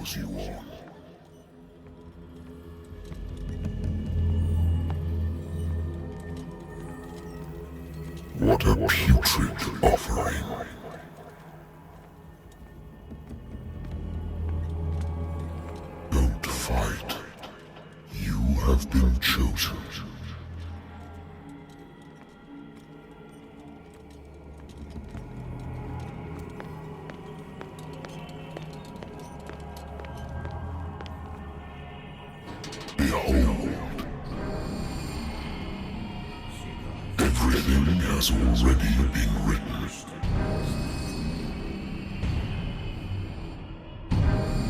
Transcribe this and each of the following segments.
turns you on. What a putrid offering. Don't fight. You have been chosen. Behold. Everything has already been written.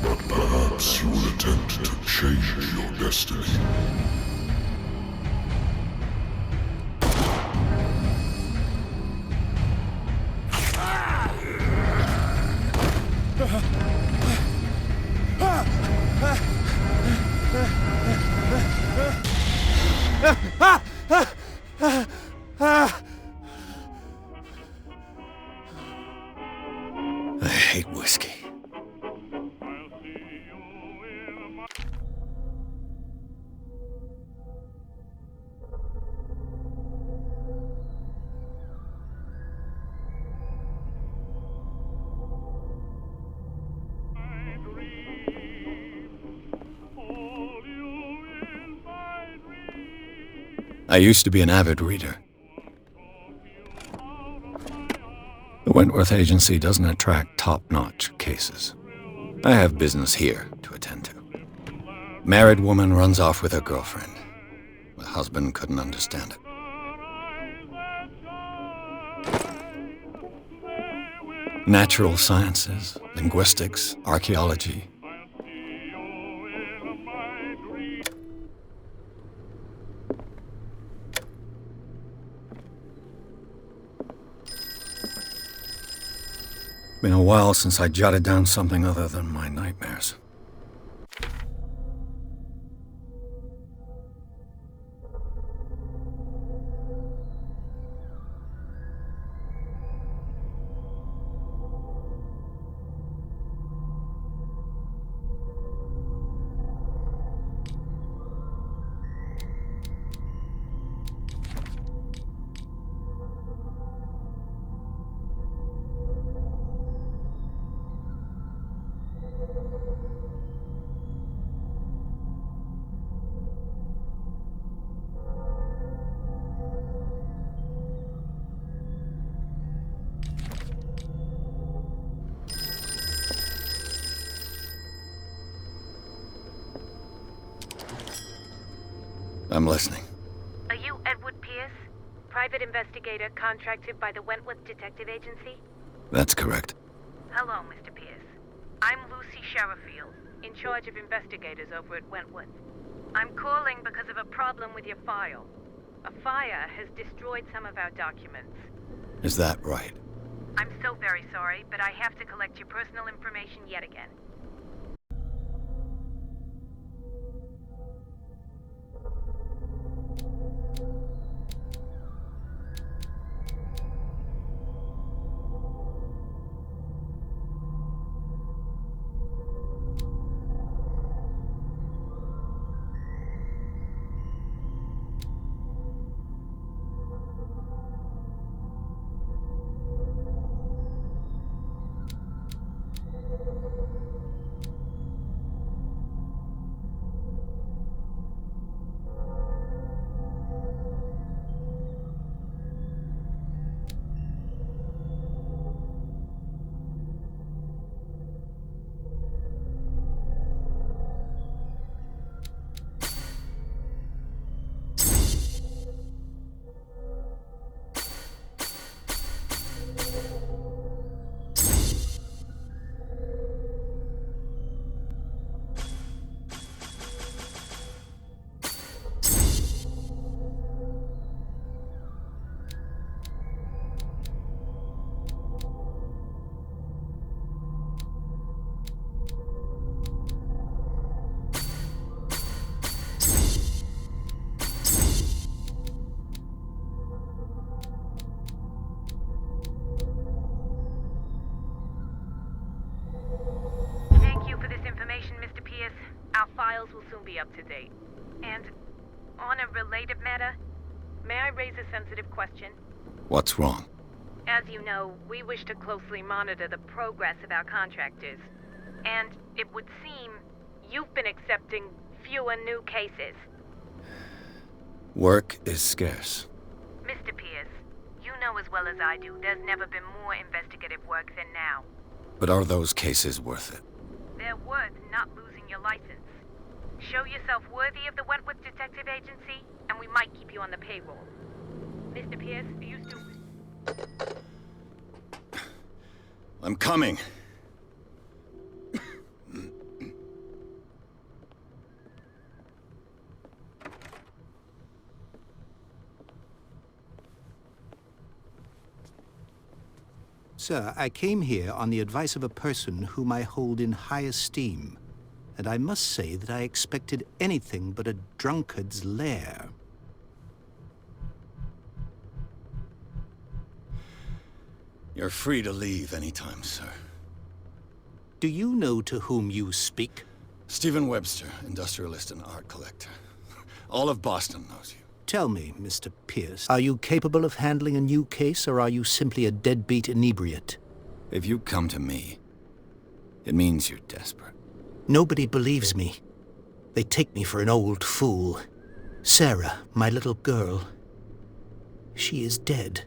But perhaps you will attempt to change your destiny. I hate whiskey. I used to be an avid reader. The Wentworth Agency doesn't attract top-notch cases. I have business here to attend to. Married woman runs off with her girlfriend. The husband couldn't understand it. Natural sciences, linguistics, archaeology. Been a while since I jotted down something other than my nightmares. I'm listening. Are you Edward Pierce? Private investigator contracted by the Wentworth Detective Agency? That's correct. Hello, Mr. Pierce. I'm Lucy Sherifield, in charge of investigators over at Wentworth. I'm calling because of a problem with your file. A fire has destroyed some of our documents. Is that right? I'm so very sorry, but I have to collect your personal information yet again. files will soon be up to date. And on a related matter, may I raise a sensitive question? What's wrong? As you know, we wish to closely monitor the progress of our contractors. And it would seem you've been accepting fewer new cases. Work is scarce. Mr. Pierce, you know as well as I do, there's never been more investigative work than now. But are those cases worth it? They're worth not losing your license. Show yourself worthy of the Wentworth Detective Agency, and we might keep you on the payroll. Mr. Pierce, are you still... I'm coming. Sir, I came here on the advice of a person whom I hold in high esteem, and I must say that I expected anything but a drunkard's lair. You're free to leave anytime, sir. Do you know to whom you speak? Stephen Webster, industrialist and art collector. All of Boston knows you. Tell me, Mr. Pierce, are you capable of handling a new case, or are you simply a deadbeat inebriate? If you come to me, it means you're desperate. Nobody believes me. They take me for an old fool. Sarah, my little girl, she is dead.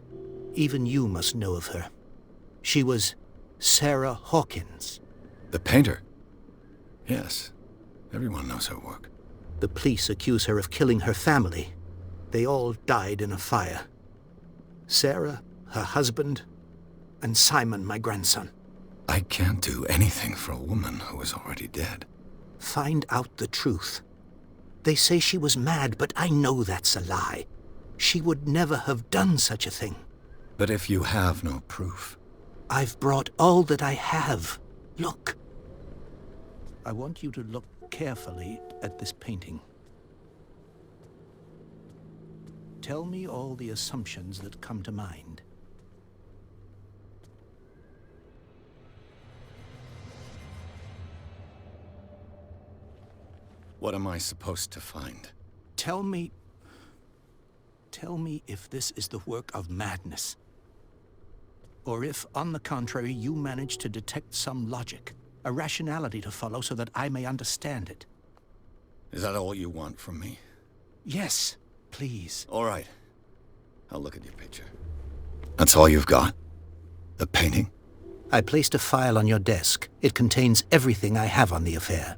Even you must know of her. She was Sarah Hawkins. The painter? Yes. Everyone knows her work. The police accuse her of killing her family. They all died in a fire. Sarah, her husband, and Simon, my grandson. I can't do anything for a woman who is already dead. Find out the truth. They say she was mad, but I know that's a lie. She would never have done such a thing. But if you have no proof... I've brought all that I have. Look. I want you to look carefully at this painting. Tell me all the assumptions that come to mind. What am I supposed to find? Tell me if this is the work of madness. Or if, on the contrary, you manage to detect some logic, a rationality to follow so that I may understand it. Is that all you want from me? Yes, please. All right. I'll look at your picture. That's all you've got? The painting? I placed a file on your desk. It contains everything I have on the affair.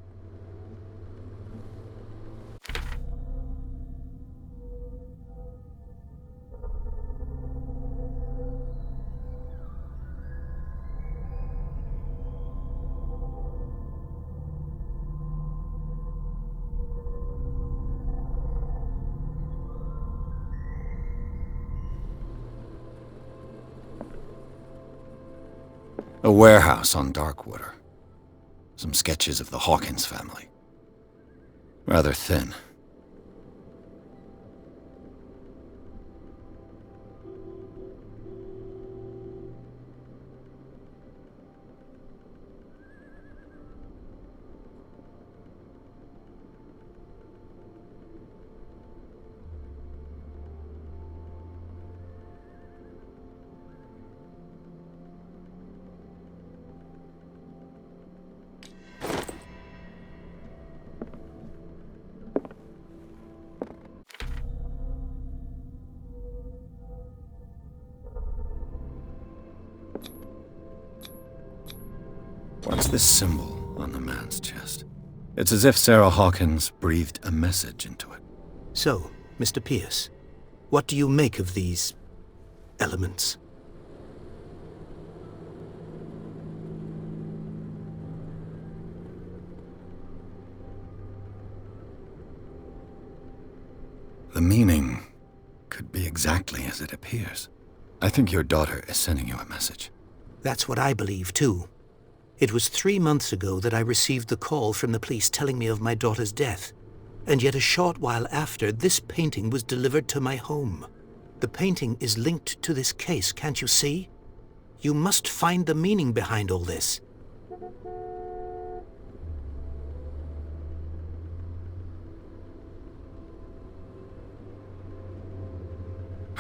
A warehouse on Darkwater. Some sketches of the Hawkins family. Rather thin. What's this symbol on the man's chest? It's as if Sarah Hawkins breathed a message into it. So, Mr. Pierce, what do you make of these elements? The meaning could be exactly as it appears. I think your daughter is sending you a message. That's what I believe, too. It was 3 months ago that I received the call from the police telling me of my daughter's death. And yet a short while after, this painting was delivered to my home. The painting is linked to this case, can't you see? You must find the meaning behind all this.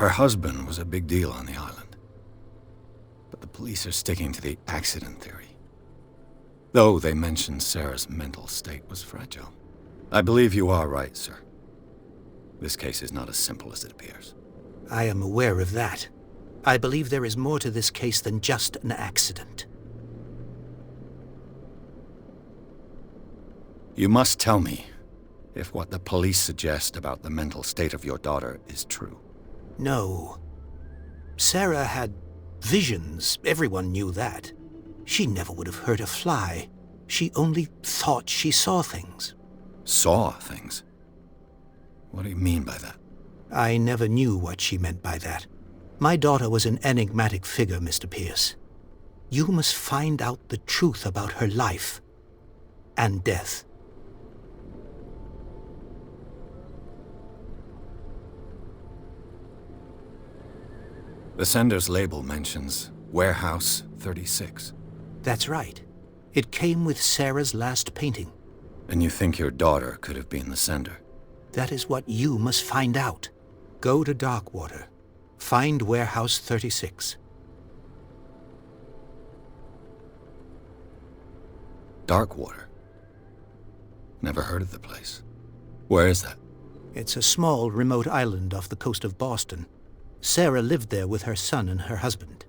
Her husband was a big deal on the island. But the police are sticking to the accident theory. Though they mentioned Sarah's mental state was fragile. I believe you are right, sir. This case is not as simple as it appears. I am aware of that. I believe there is more to this case than just an accident. You must tell me if what the police suggest about the mental state of your daughter is true. No. Sarah had visions. Everyone knew that. She never would have hurt a fly. She only thought she saw things. Saw things? What do you mean by that? I never knew what she meant by that. My daughter was an enigmatic figure, Mr. Pierce. You must find out the truth about her life and death. The sender's label mentions Warehouse 36. That's right. It came with Sarah's last painting. And you think your daughter could have been the sender? That is what you must find out. Go to Darkwater. Find Warehouse 36. Darkwater? Never heard of the place. Where is that? It's a small, remote island off the coast of Boston. Sarah lived there with her son and her husband.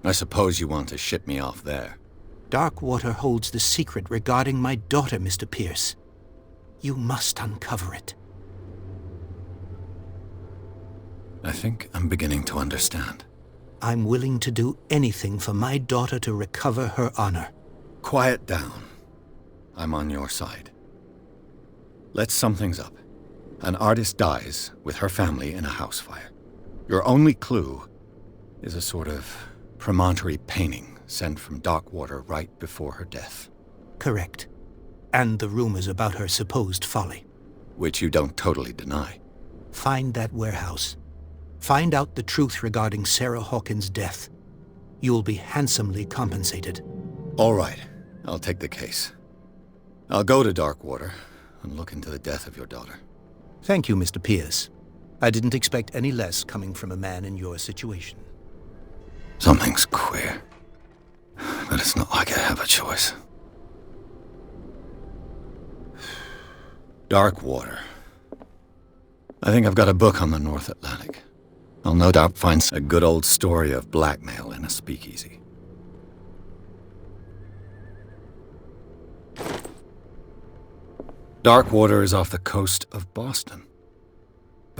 I suppose you want to ship me off there. Darkwater holds the secret regarding my daughter, Mr. Pierce. You must uncover it. I think I'm beginning to understand. I'm willing to do anything for my daughter to recover her honor. Quiet down. I'm on your side. Let's sum things up. An artist dies with her family in a house fire. Your only clue is a sort of promontory painting sent from Darkwater right before her death. Correct. And the rumors about her supposed folly. Which you don't totally deny. Find that warehouse. Find out the truth regarding Sarah Hawkins' death. You'll be handsomely compensated. All right. I'll take the case. I'll go to Darkwater and look into the death of your daughter. Thank you, Mr. Pierce. I didn't expect any less coming from a man in your situation. Something's queer. But it's not like I have a choice. Darkwater. I think I've got a book on the North Atlantic. I'll no doubt find a good old story of blackmail in a speakeasy. Darkwater is off the coast of Boston.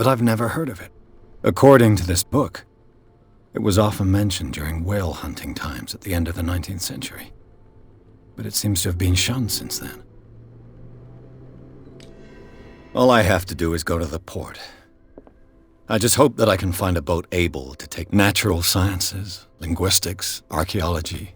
But I've never heard of it. According to this book, it was often mentioned during whale hunting times at the end of the 19th century. But it seems to have been shunned since then. All I have to do is go to the port. I just hope that I can find a boat able to take natural sciences, linguistics, archaeology,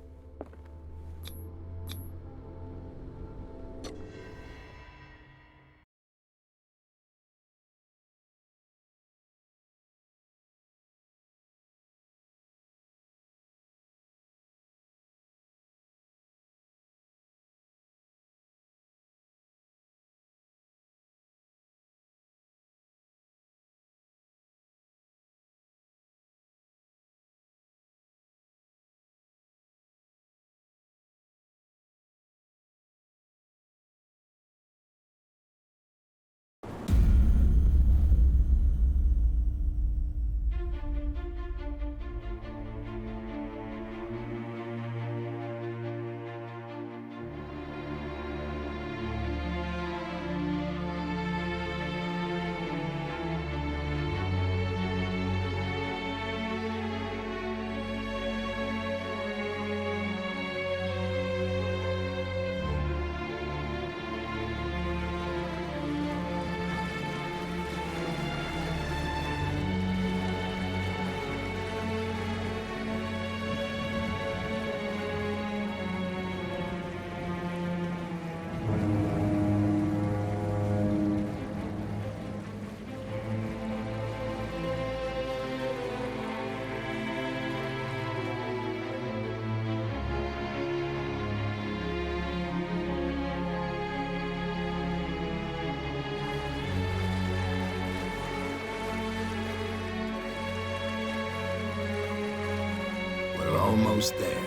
almost there.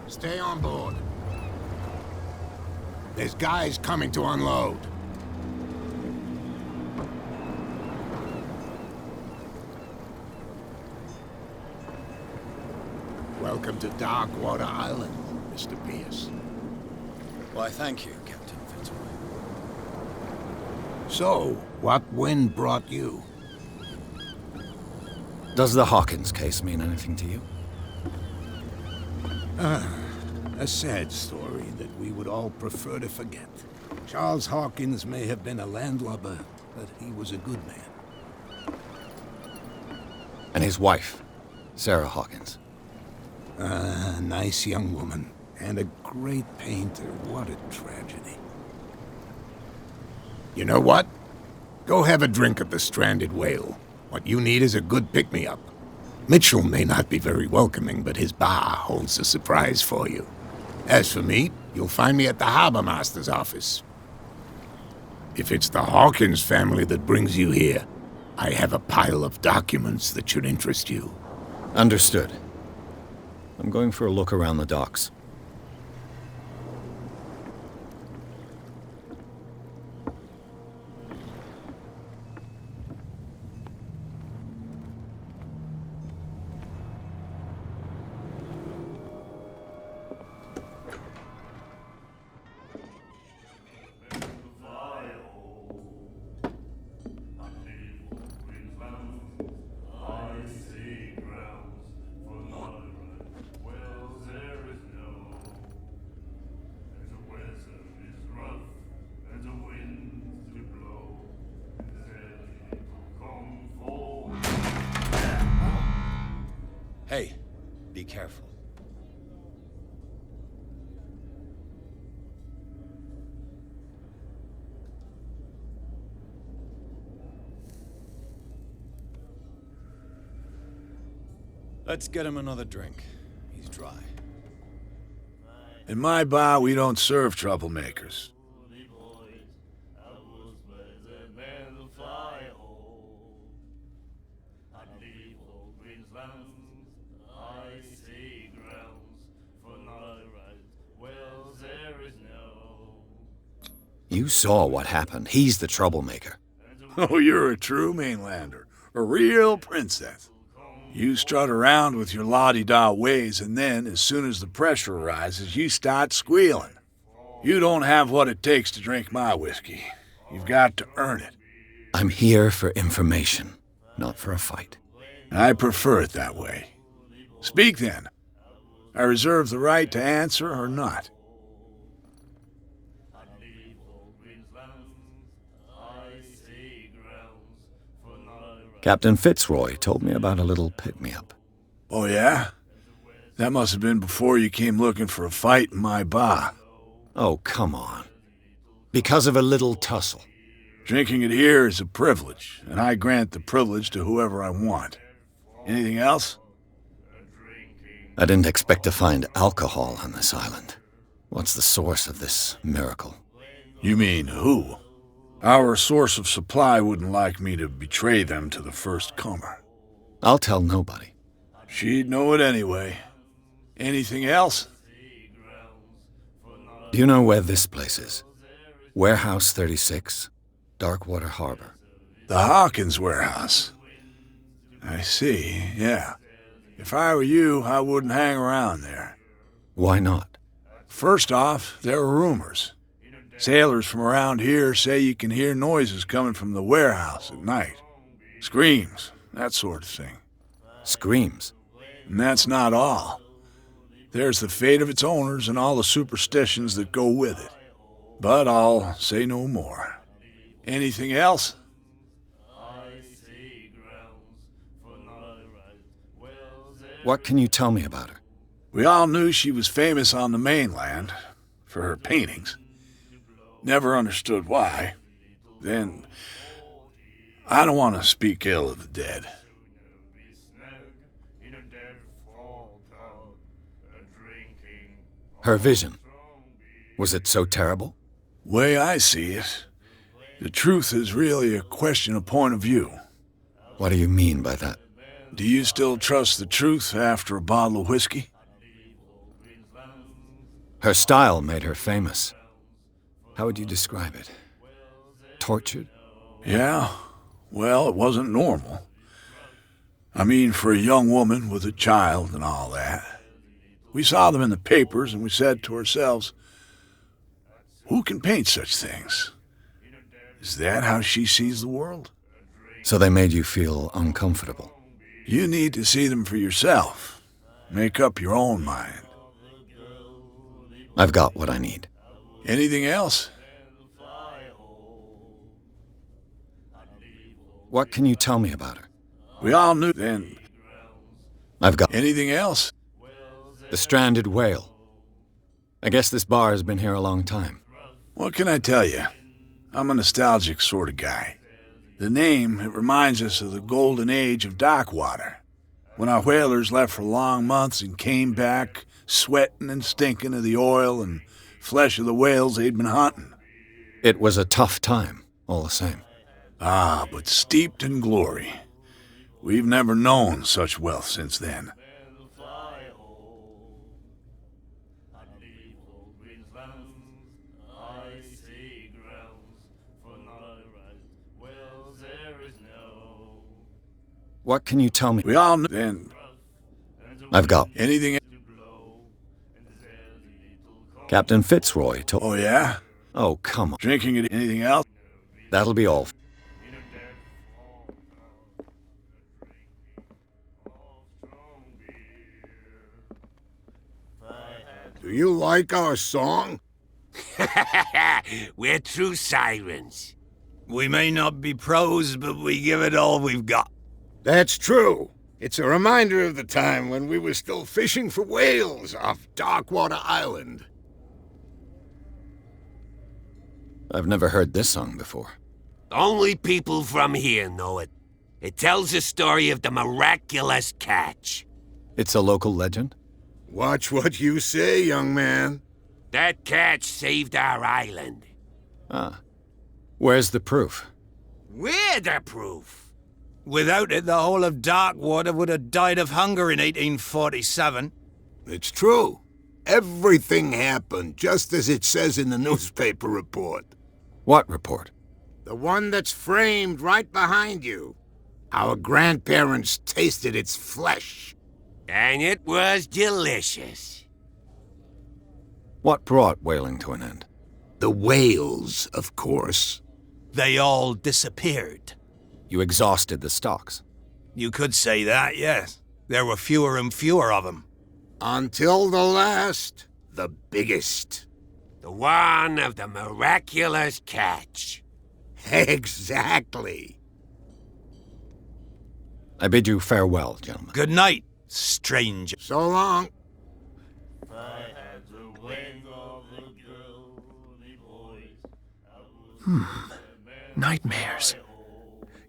Stay on board. There's guys coming to unload. Welcome to Darkwater Island, Mr. Pierce. Why, thank you, Captain Fitzroy. So, what wind brought you? Does the Hawkins case mean anything to you? A sad story that we would all prefer to forget. Charles Hawkins may have been a landlubber, but he was a good man. And his wife, Sarah Hawkins. A nice young woman, and a great painter. What a tragedy. You know what? Go have a drink at the Stranded Whale. What you need is a good pick-me-up. Mitchell may not be very welcoming, but his bar holds a surprise for you. As for me, you'll find me at the Harbor Master's office. If it's the Hawkins family that brings you here, I have a pile of documents that should interest you. Understood. I'm going for a look around the docks. Hey, be careful. Let's get him another drink. He's dry. In my bar, we don't serve troublemakers. You saw what happened. He's the troublemaker. Oh, you're a true mainlander. A real princess. You strut around with your la-di-da ways, and then, as soon as the pressure rises, you start squealing. You don't have what it takes to drink my whiskey. You've got to earn it. I'm here for information, not for a fight. I prefer it that way. Speak, then. I reserve the right to answer or not. Captain Fitzroy told me about a little pick-me-up. Oh, yeah? That must have been before you came looking for a fight in my bar. Oh, come on. Because of a little tussle. Drinking it here is a privilege, and I grant the privilege to whoever I want. Anything else? I didn't expect to find alcohol on this island. What's the source of this miracle? You mean who? Our source of supply wouldn't like me to betray them to the first comer. I'll tell nobody. She'd know it anyway. Anything else? Do you know where this place is? Warehouse 36, Darkwater Harbor. The Hawkins warehouse. I see, yeah. If I were you, I wouldn't hang around there. Why not? First off, there are rumors. Sailors from around here say you can hear noises coming from the warehouse at night. Screams, that sort of thing. Screams? And that's not all. There's the fate of its owners and all the superstitions that go with it. But I'll say no more. Anything else? What can you tell me about her? We all knew she was famous on the mainland for her paintings. Never understood why. Then, I don't want to speak ill of the dead. Her vision. Was it so terrible? Way I see it, the truth is really a question of point of view. What do you mean by that? Do you still trust the truth after a bottle of whiskey? Her style made her famous. How would you describe it? Tortured? Yeah, well, it wasn't normal. I mean, for a young woman with a child and all that. We saw them in the papers and we said to ourselves, who can paint such things? Is that how she sees the world? So they made you feel uncomfortable? You need to see them for yourself. Make up your own mind. I've got what I need. Anything else? What can you tell me about her? We all knew then. I've got Anything else? the stranded whale. I guess this bar has been here a long time. What can I tell you? I'm a nostalgic sort of guy. The name, it reminds us of the golden age of Darkwater, when our whalers left for long months and came back sweating and stinking of the oil and flesh of the whales they'd been hunting. It was a tough time, all the same. Ah, but steeped in glory. We've never known such wealth since then. What can you tell me? We all knew then. I've got Anything? Captain Fitzroy told... Oh, yeah? Oh, come on. Drinking it? Anything else? That'll be all. Do you like our song? We're true sirens. We may not be pros, but we give it all we've got. That's true. It's a reminder of the time when we were still fishing for whales off Darkwater Island. I've never heard this song before. Only people from here know it. It tells the story of the miraculous catch. It's a local legend? Watch what you say, young man. That catch saved our island. Ah. Where's the proof? We're the proof. Without it, the whole of Darkwater would have died of hunger in 1847. It's true. Everything happened just as it says in the newspaper report. What report? The one that's framed right behind you. Our grandparents tasted its flesh. And it was delicious. What brought whaling to an end? The whales, of course. They all disappeared. You exhausted the stocks. You could say that, yes. There were fewer and fewer of them. Until the last, the biggest. The one of the miraculous catch. Exactly. I bid you farewell, gentlemen. Good night, stranger. So long. Nightmares.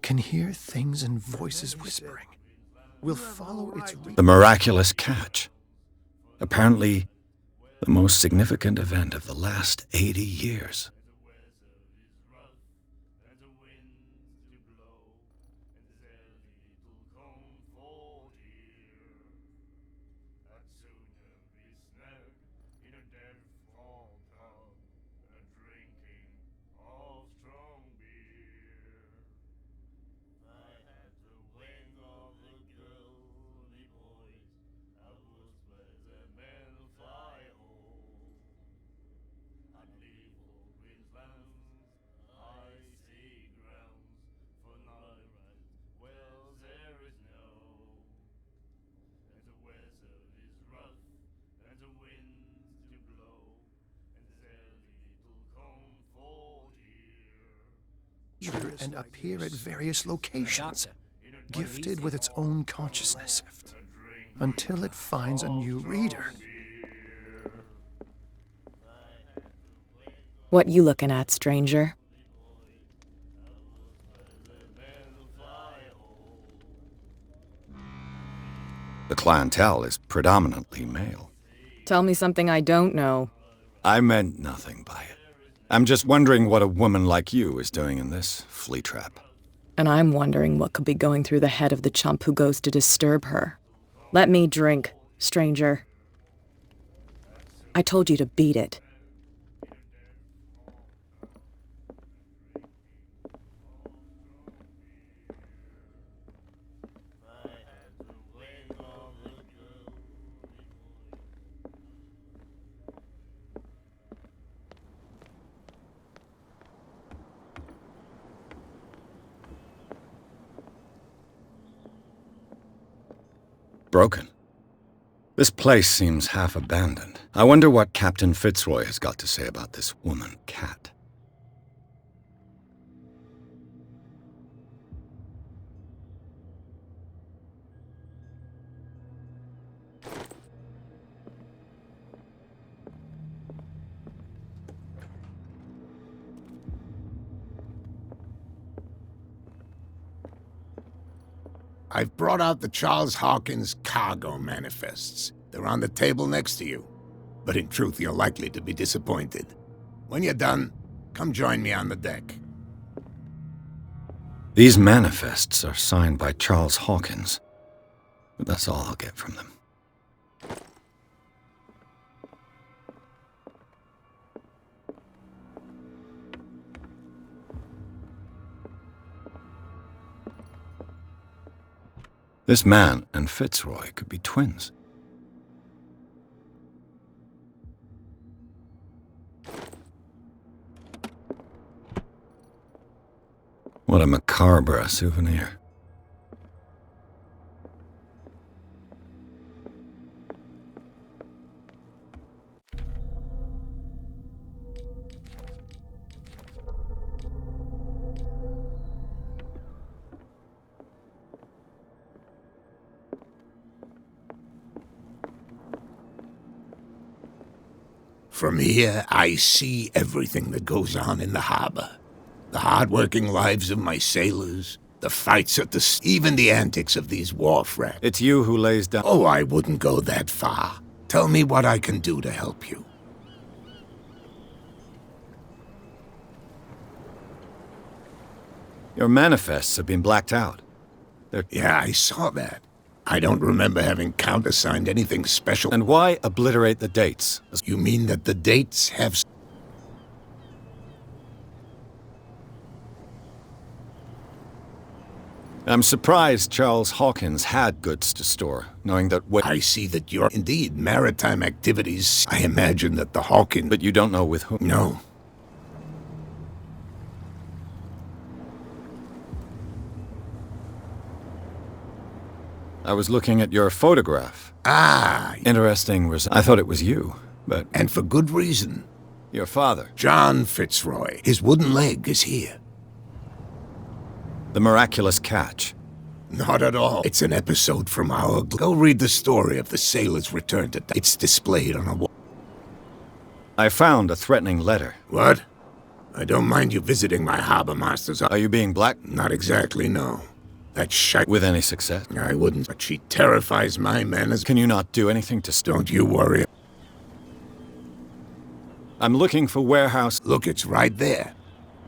Can hear things and voices whispering. Will follow its... The miraculous catch. Apparently, the most significant event of the last 80 years. enter and appear at various locations, gifted with its own consciousness, until it finds a new reader. What you looking at, stranger? The clientele is predominantly male. Tell me something I don't know. I meant nothing by it. I'm just wondering what a woman like you is doing in this flea trap. And I'm wondering what could be going through the head of the chump who goes to disturb her. Let me drink, stranger. I told you to beat it. Broken. This place seems half abandoned. I wonder what Captain Fitzroy has got to say about this woman, Cat. I've brought out the Charles Hawkins cargo manifests. They're on the table next to you. But in truth, you're likely to be disappointed. When you're done, come join me on the deck. These manifests are signed by Charles Hawkins. But that's all I'll get from them. This man and Fitzroy could be twins. What a macabre souvenir. From here, I see everything that goes on in the harbor. The hard-working lives of my sailors, the fights at the even the antics of these wharf rats. It's you who lays down... Oh, I wouldn't go that far. Tell me what I can do to help you. Your manifests have been blacked out. Yeah, I saw that. I don't remember having countersigned anything special. And why obliterate the dates? You mean that the dates have... I'm surprised Charles Hawkins had goods to store, knowing that what... I see that you're indeed maritime activities. I imagine that the Hawkins... But you don't know with whom? No. I was looking at your photograph. Ah. Interesting. I thought it was you, but... And for good reason. Your father. John Fitzroy. His wooden leg is here. The miraculous catch. Not at all. It's an episode from our... Go read the story of the sailor's return to... It's displayed on a wall. I found a threatening letter. What? I don't mind you visiting my harbor masters. Are you being black? Not exactly, no. That shite... With any success? I wouldn't, but she terrifies my men as... Can you not do anything to stop? Don't you worry. I'm looking for warehouse... Look, it's right there.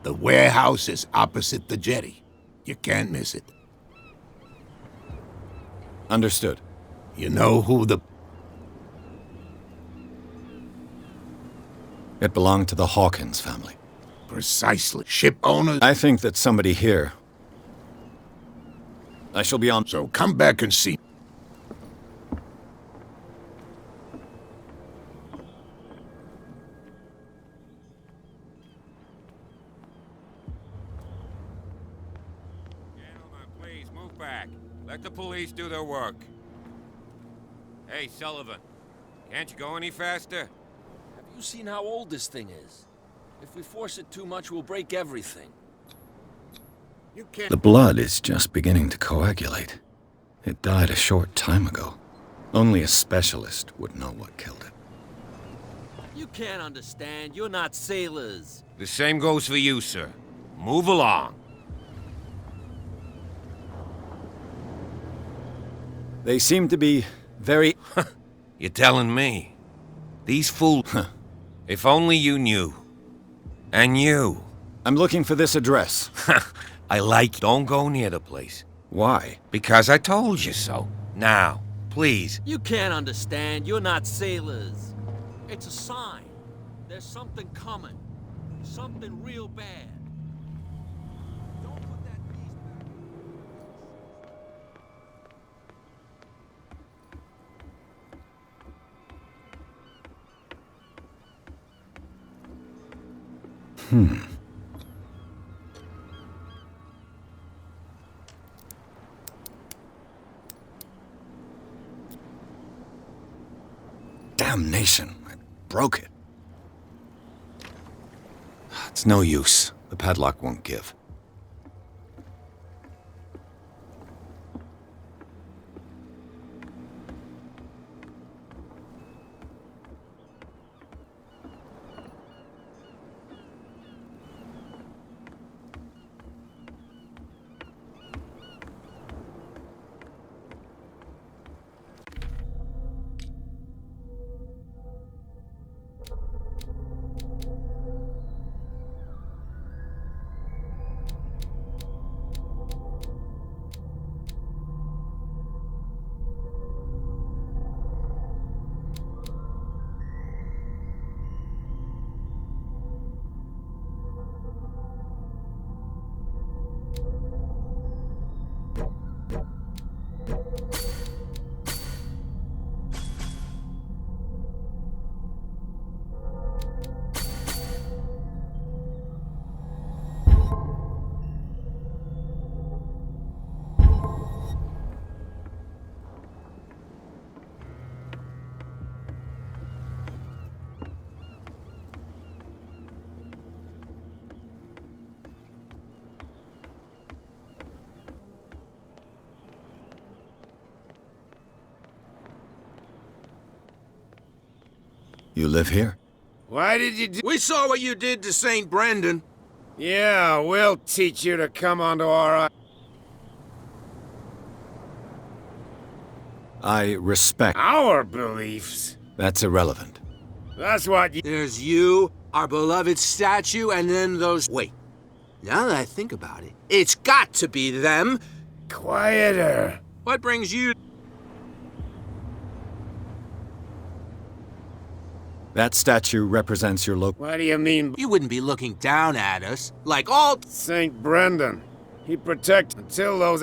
The warehouse is opposite the jetty. You can't miss it. Understood. You know who the... It belonged to the Hawkins family. Precisely. Ship owners... I think that somebody here... I shall be on... So come back and see. Gentlemen, please move back. Let the police do their work. Hey, Sullivan. Can't you go any faster? Have you seen how old this thing is? If we force it too much, we'll break everything. The blood is just beginning to coagulate. It died a short time ago. Only a specialist would know what killed it. You can't understand. You're not sailors. The same goes for you, sir. Move along. They seem to be very... You're telling me. These fools... If only you knew. And you. I'm looking for this address. I like... Don't go near the place. Why? Because I told you so. Now, please. You can't understand. You're not sailors. It's a sign. There's something coming. Something real bad. Don't put that piece back. Damnation. I broke it. It's no use. The padlock won't give. You live here? Why did you do... We saw what you did to St. Brendan. Yeah, we'll teach you to come onto our... I respect... Our beliefs. That's irrelevant. That's what you... There's you, our beloved statue, and then those... Wait. Now that I think about it, it's got to be them. Quieter. What brings you... That statue represents your local... What do you mean? You wouldn't be looking down at us, like all... St. Brendan. He protects until those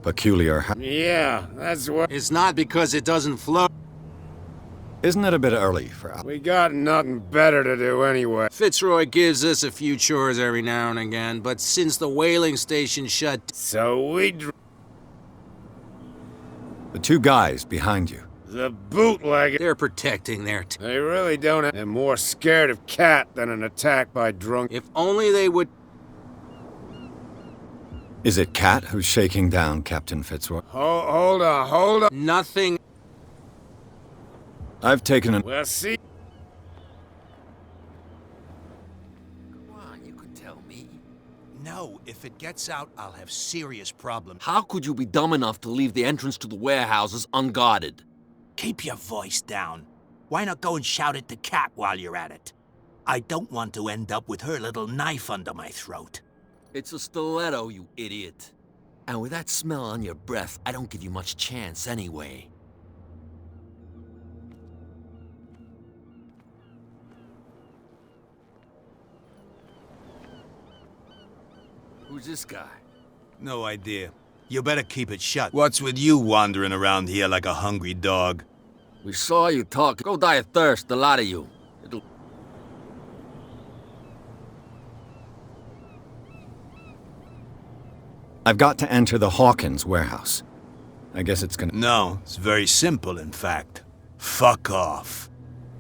Peculiar... Yeah, that's what... It's not because it doesn't float. Isn't it a bit early for... We got nothing better to do anyway. Fitzroy gives us a few chores every now and again, but since the whaling station shut... So we... The two guys behind you. The bootlegger... They're protecting their... They really don't... They're more scared of Cat than an attack by drunk... If only they would... Is it Cat who's shaking down Captain Fitzroy? Hold on. Nothing... I've taken an... Well, see... Come on, you could tell me. No, if it gets out, I'll have serious problems. How could you be dumb enough to leave the entrance to the warehouses unguarded? Keep your voice down. Why not go and shout at the cat while you're at it? I don't want to end up with her little knife under my throat. It's a stiletto, you idiot. And with that smell on your breath, I don't give you much chance anyway. Who's this guy? No idea. You better keep it shut. What's with you wandering around here like a hungry dog? We saw you talk. Go die of thirst, the lot of you. It'll... I've got to enter the Hawkins warehouse. I guess it's gonna... No, it's very simple, in fact. Fuck off.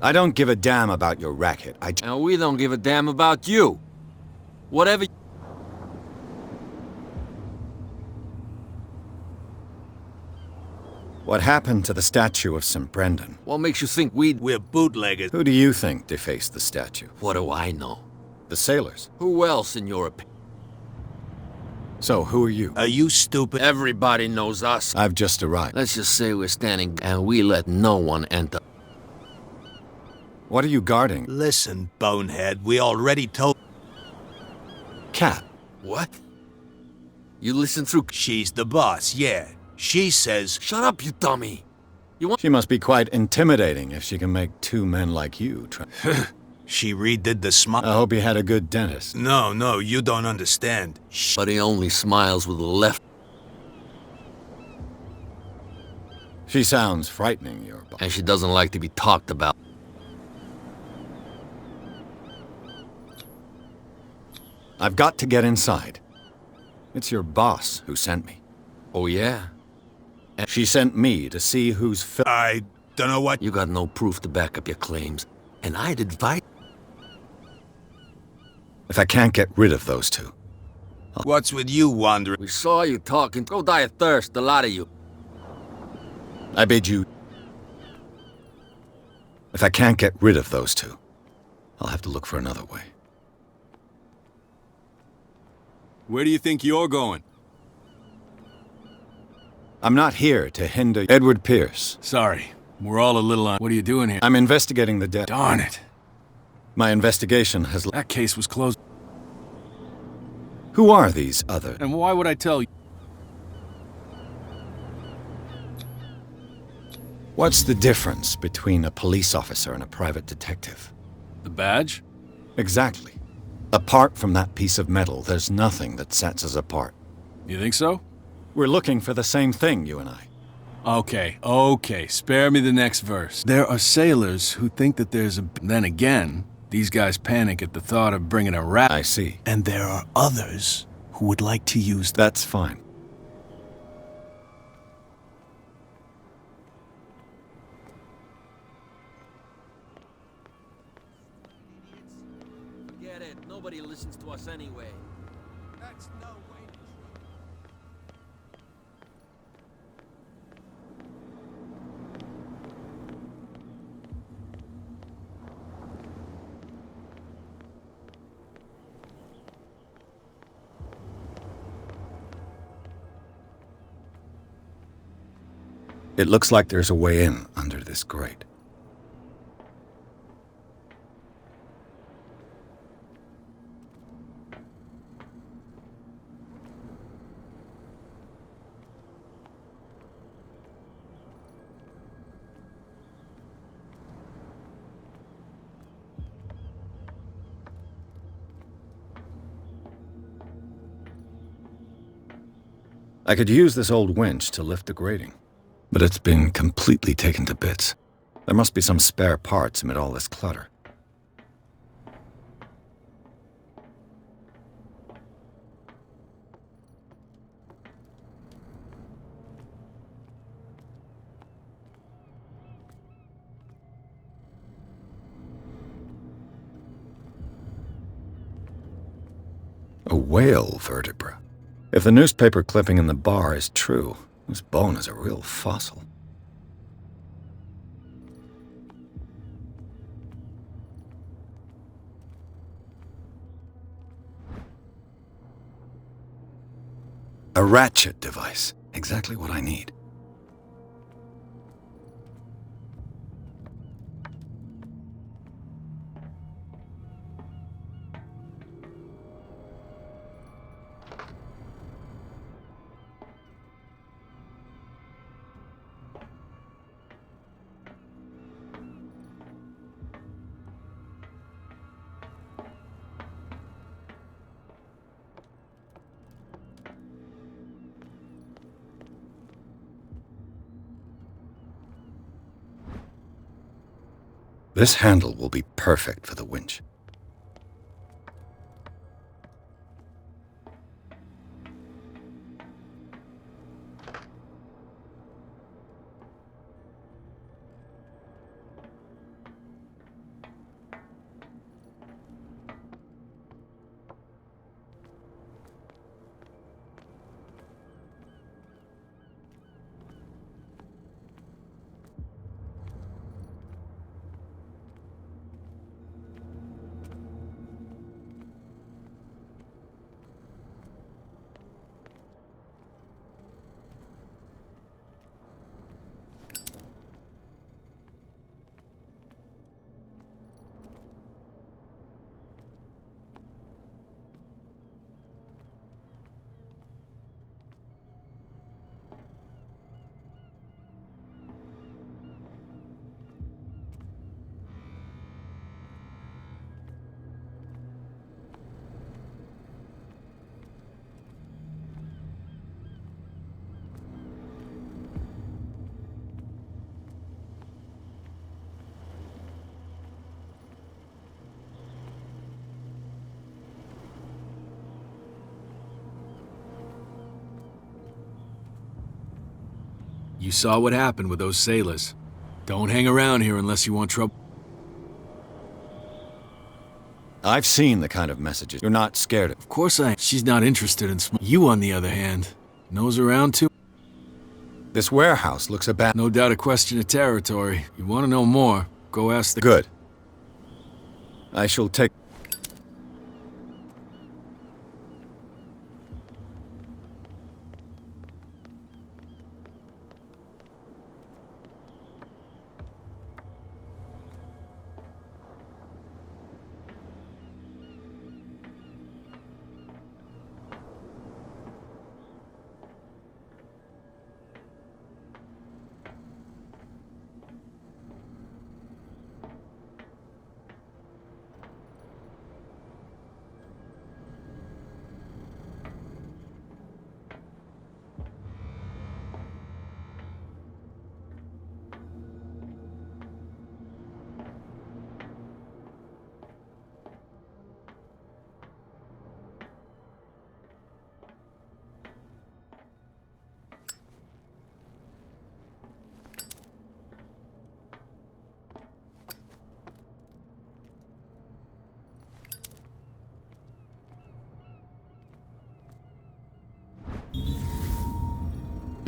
I don't give a damn about your racket. And we don't give a damn about you. Whatever... What happened to the statue of St. Brendan? What makes you think we're bootleggers? Who do you think defaced the statue? What do I know? The sailors. Who else, in your opinion? So, who are you? Are you stupid? Everybody knows us. I've just arrived. Let's just say we're standing and we let no one enter. What are you guarding? Listen, bonehead, we already told... Cat. What? You listen through... She's the boss, yeah. She says... Shut up, you dummy! You want... She must be quite intimidating if she can make two men like you try... She redid the smile. I hope he had a good dentist. No, you don't understand. But he only smiles with the left. She sounds frightening, your boss. And she doesn't like to be talked about. I've got to get inside. It's your boss who sent me. Oh, yeah? And she sent me to see who's I don't know what... You got no proof to back up your claims. And I'd advise... If I can't get rid of those two... What's with you, Wanderer? We saw you talking. Go die of thirst, the lot of you. I bid you... If I can't get rid of those two, I'll have to look for another way. Where do you think you're going? I'm not here to hinder Edward Pierce. Sorry, we're all a little on... What are you doing here? I'm investigating the death. Darn it. My investigation has... That case was closed. Who are these other... And why would I tell you? What's the difference between a police officer and a private detective? The badge? Exactly. Apart from that piece of metal, there's nothing that sets us apart. You think so? We're looking for the same thing, you and I. Okay, spare me the next verse. There are sailors who think that there's a... Then again, these guys panic at the thought of bringing a rat. I see. And there are others who would like to use... That's fine. Forget it. Nobody listens to us anyway. That's no way to... It looks like there's a way in under this grate. I could use this old winch to lift the grating, but it's been completely taken to bits. There must be some spare parts amid all this clutter. A whale vertebra. If the newspaper clipping in the bar is true, this bone is a real fossil. A ratchet device. Exactly what I need. This handle will be perfect for the winch. You saw what happened with those sailors. Don't hang around here unless you want trouble. I've seen the kind of messages you're not scared of. Of course I am. She's not interested in You, on the other hand, knows around too. This warehouse looks No doubt a question of territory. You want to know more, go ask the... Good. I shall take...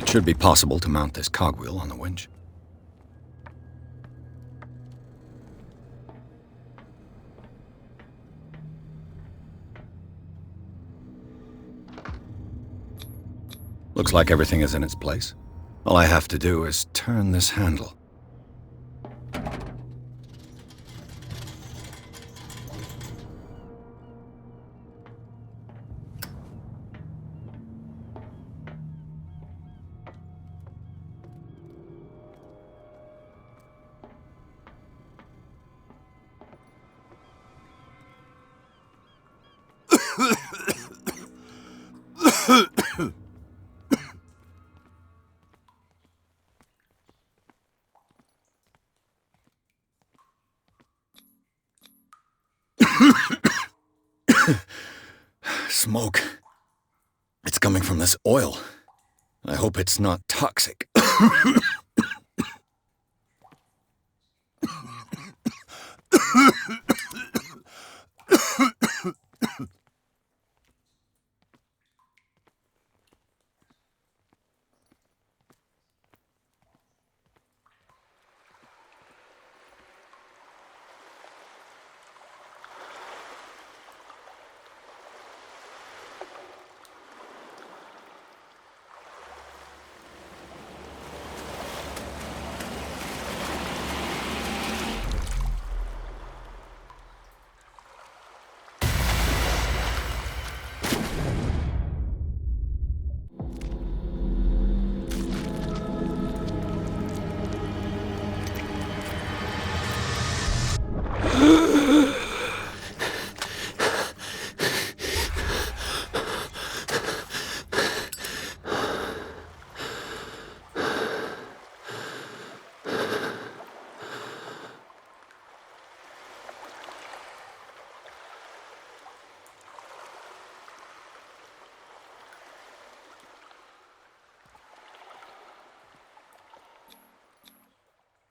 It should be possible to mount this cogwheel on the winch. Looks like everything is in its place. All I have to do is turn this handle. Smoke. It's coming from this oil. I hope it's not toxic.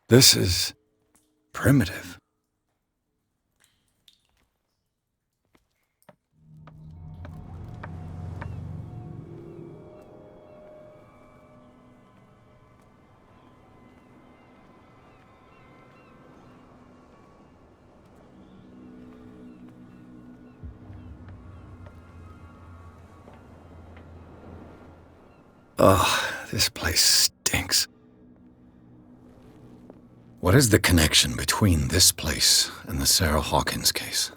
This is primitive. Ugh, this place stinks. What is the connection between this place and the Sarah Hawkins case?